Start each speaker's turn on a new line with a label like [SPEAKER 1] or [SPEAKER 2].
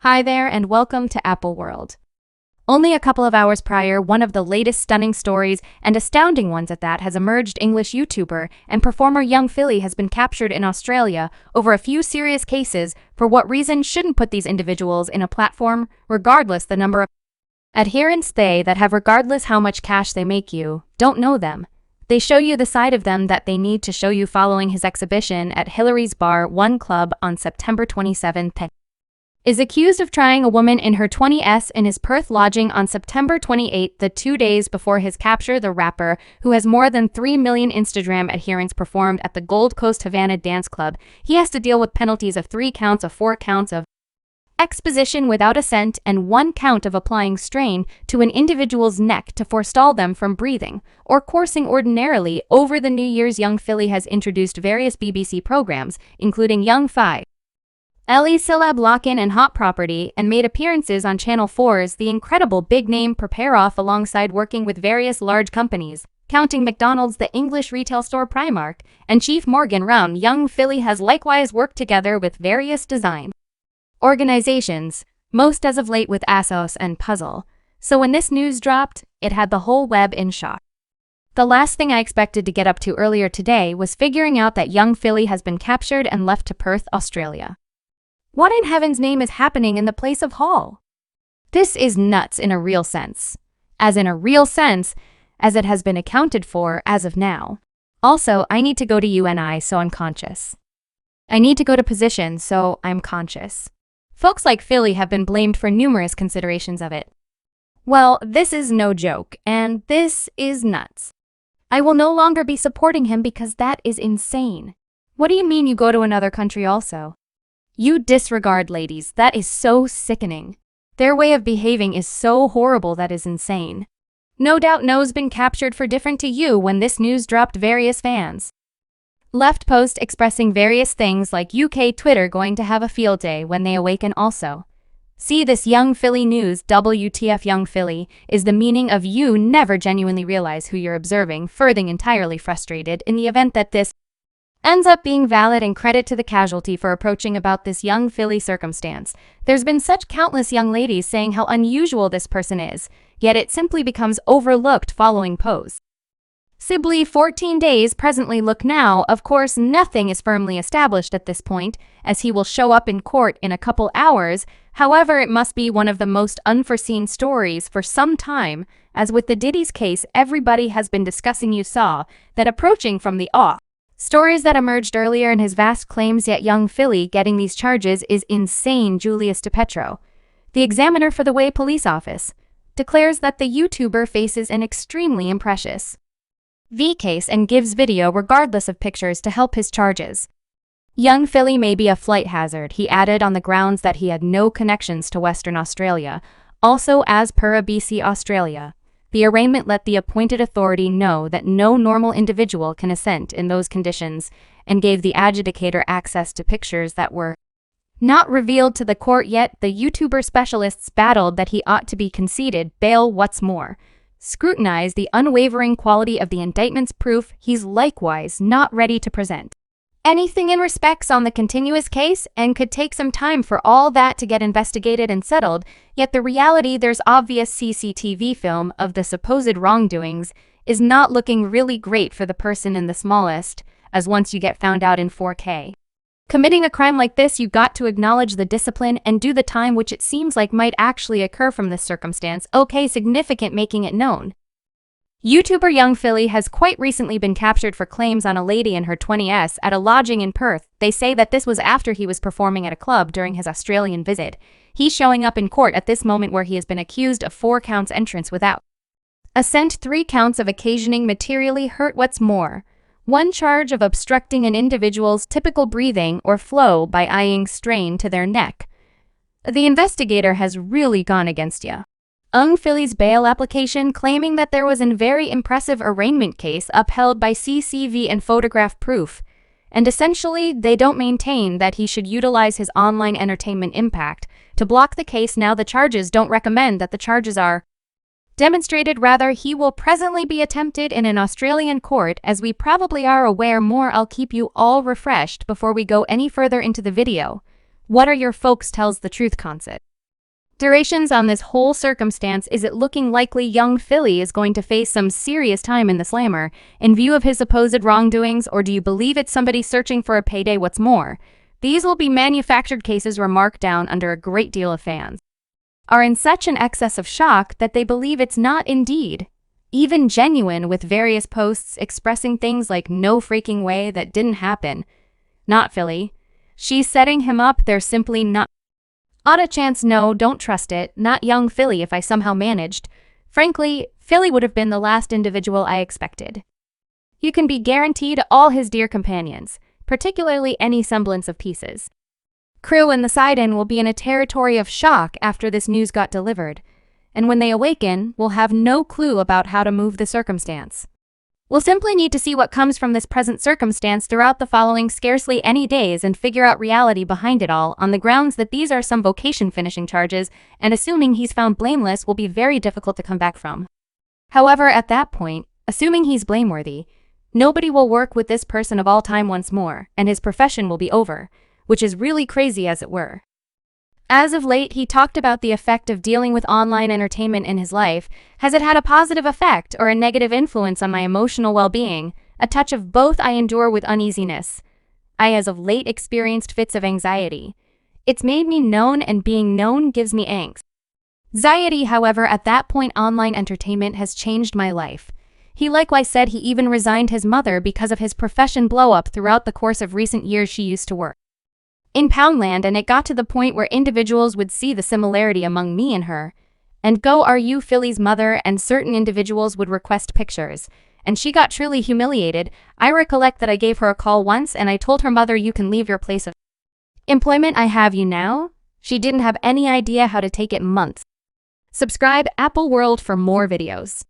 [SPEAKER 1] Hi there and welcome to Apple World. Only a couple of hours prior, one of the latest stunning stories, and astounding ones at that, has emerged. English YouTuber and performer Young Philly has been captured in Australia over a few serious cases. For what reason shouldn't put these individuals in a platform, regardless the number of adherents they that have, regardless how much cash they make you, don't know them. They show you the side of them that they need to show you. Following his exhibition at Hillary's Bar 1 Club on September 27th, is accused of trying a woman in her 20s in his Perth lodging on September 28th, the 2 days before his capture. The rapper, who has more than 3 million Instagram adherents, performed at the Gold Coast Havana Dance Club. He has to deal with penalties of 3 counts of 4 counts of exposition without assent and 1 count of applying strain to an individual's neck to forestall them from breathing or coursing ordinarily. Over the New Year's, Young Philly has introduced various BBC programs, including Young Fi, Ellie Celeb Lock-In and Hot Property, and made appearances on Channel 4's The Incredible Big Name Prepare Off, alongside working with various large companies, counting McDonald's, the English retail store Primark, and Chief Morgan Round. Young Philly has likewise worked together with various design organizations, most as of late with ASOS and Puzzle. So when this news dropped, it had the whole web in shock. The last thing I expected to get up to earlier today was figuring out that Young Philly has been captured and left to Perth, Australia. What in heaven's name is happening in the place of Hall? This is nuts in a real sense. As in a real sense, as it has been accounted for as of now. Also, I need to go to UNI, so I'm conscious. I need to go to position, so I'm conscious. Folks like Philly have been blamed for numerous considerations of it. Well, this is no joke, and this is nuts. I will no longer be supporting him because that is insane. What do you mean you go to another country also? You disregard ladies, that is so sickening. Their way of behaving is so horrible, that is insane. No doubt No's been captured for different to you. When this news dropped, various fans left posts expressing various things like UK Twitter going to have a field day when they awaken also. See this Young Philly news. WTF. Young Philly is the meaning of you never genuinely realize who you're observing, furthering entirely frustrated in the event that this ends up being valid, and credit to the casualty for approaching about this Young Philly circumstance. There's been such countless young ladies saying how unusual this person is, yet it simply becomes overlooked following pose. Sibley 14 days presently. Look now, of course nothing is firmly established at this point, as he will show up in court in a couple hours. However, it must be one of the most unforeseen stories for some time, as with the Diddy's case everybody has been discussing. You saw that approaching from the off stories that emerged earlier in his vast claims, yet Young Philly getting these charges is insane. Julius DePetro, the examiner for the Way Police Office, declares that the YouTuber faces an extremely imprecious V case and gives video regardless of pictures to help his charges. Young Philly may be a flight hazard, he added, on the grounds that he had no connections to Western Australia. Also, as per ABC Australia, the arraignment let the appointed authority know that no normal individual can assent in those conditions, and gave the adjudicator access to pictures that were not revealed to the court yet. The YouTuber specialists battled that he ought to be conceded bail. What's more, scrutinized the unwavering quality of the indictment's proof. He's likewise not ready to present anything in respects on the continuous case, and could take some time for all that to get investigated and settled. Yet the reality, there's obvious CCTV film of the supposed wrongdoings, is not looking really great for the person in the smallest, as once you get found out in 4K committing a crime like this, you got to acknowledge the discipline and do the time, which it seems like might actually occur from this circumstance. Okay, significant, making it known. YouTuber Young Philly has quite recently been captured for claims on a lady in her 20s at a lodging in Perth. They say that this was after he was performing at a club during his Australian visit. He's showing up in court at this moment, where he has been accused of 4 counts entrance without assent, 3 counts of occasioning materially hurt. What's more, 1 charge of obstructing an individual's typical breathing or flow by eyeing strain to their neck. The investigator has really gone against you. Young Philly's bail application, claiming that there was a very impressive arraignment case upheld by CCV and photograph proof, and essentially they don't maintain that he should utilize his online entertainment impact to block the case. Now the charges don't recommend that the charges are demonstrated, rather he will presently be attempted in an Australian court, as we probably are aware. More, I'll keep you all refreshed before we go any further into the video. What are your folks tells the truth concept? Durations on this whole circumstance. Is it looking likely young Philly is going to face some serious time in the slammer in view of his supposed wrongdoings, or do you believe it's somebody searching for a payday? What's more, these will be manufactured cases or marked down under a great deal of fans are in such an excess of shock that they believe it's not indeed even genuine, with various posts expressing things like "no freaking way, that didn't happen. Not Philly. She's setting him up. There's simply not a chance. No, don't trust it. Not young Philly. If I somehow managed. Frankly, Philly would have been the last individual I expected. You can be guaranteed all his dear companions, particularly any semblance of pieces. Crew and the side-in will be in a territory of shock after this news got delivered, and when they awaken, will have no clue about how to move the circumstance. We'll simply need to see what comes from this present circumstance throughout the following scarcely any days and figure out reality behind it all, on the grounds that these are some vocation finishing charges, and assuming he's found blameless will be very difficult to come back from. However, at that point, assuming he's blameworthy, nobody will work with this person of all time once more, and his profession will be over, which is really crazy, as it were. As of late, he talked about the effect of dealing with online entertainment in his life. Has it had a positive effect or a negative influence on my emotional well-being? A touch of both. I endure with uneasiness. I as of late experienced fits of anxiety. It's made me known, and being known gives me anxiety. However, at that point, online entertainment has changed my life. He likewise said he even resigned his mother because of his profession blow-up throughout the course of recent years. She used to work in Poundland, and it got to the point where individuals would see the similarity among me and her and go, "Are you Philly's mother?" And certain individuals would request pictures, and she got truly humiliated. I recollect that I gave her a call once and I told her mother, "You can leave your place of employment. I have you now." She didn't have any idea how to take it. Months. Subscribe Apple World for more videos.